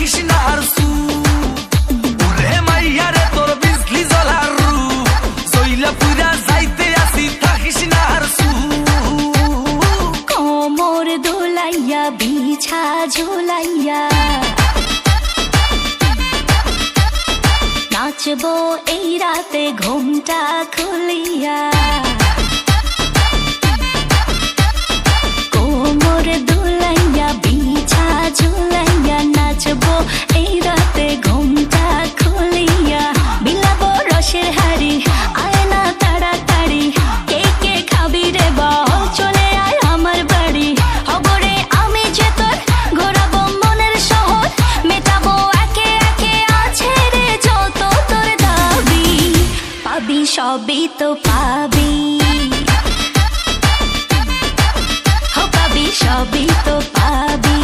থাকিস না আর সু ওরে মাইয়া রে তোর বিজলি জ্বলার রূপ জইলা পুরা যাইতে আসি থাকিস না আর সু কোমর দোলাইয়া বিছা ঝোলাইয়া নাচবো এই রাতে ঘুমটা খুলিয়া কোমর দোলাইয়া বিছা ঝোলাইয়া নাচবো এই রাতে ঘুমটা খুলিয়া বিলাবো রসের হাড়ি আয় না তাড়াতাড়ি কে কে খাবি রে বল চলে আয় আমার বাড়ি হবরে আমি যে তোর ঘোরাবো মনের শহর মেটাবো একে একে আছে রে যত তোর দাবি পাবি সবই তো পাবি সবই তো পাবি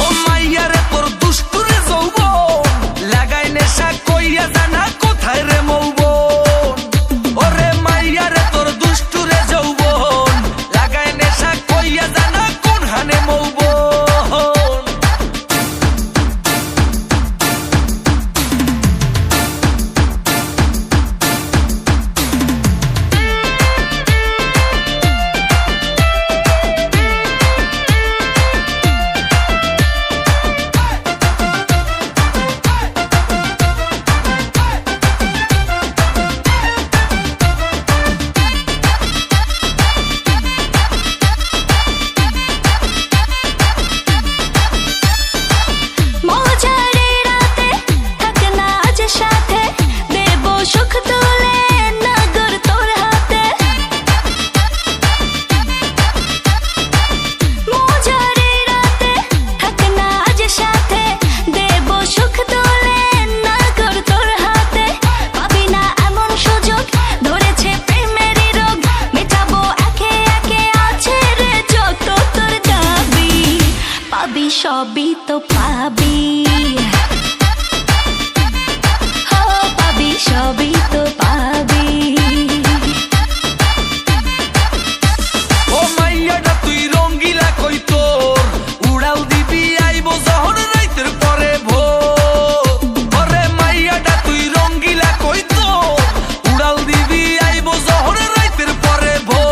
ও মাইয়া রে তোর দুষ্টুরে যৌবন লাগাই নেশা কইয়া জানা কোথায় রে মৌবন ওরে মাইয়া রে তোর দুষ্টুরে যৌবন লাগাই নেশা কইয়া জানা কোন হানে মৌবন সবই তো পাবি হো পাবি সবই তো পাবি ও মাইয়াটা তুই রঙ্গিলা কই তোর উড়াল দিবি আইবো যখন রাইতের পরে ভোর ওরে মাইয়াটা তুই রঙ্গিলা কই তোর উড়াল দিবি আইবো যখন রাইতের পরে ভোর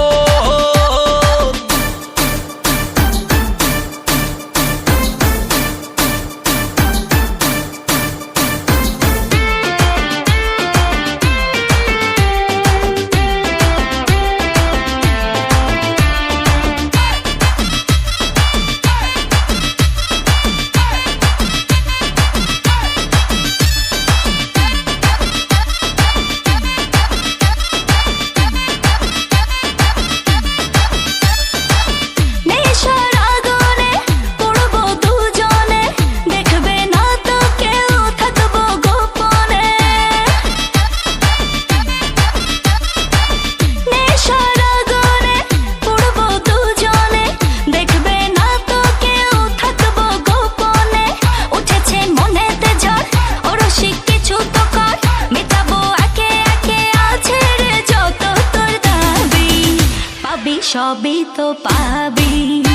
সবই তো পাবি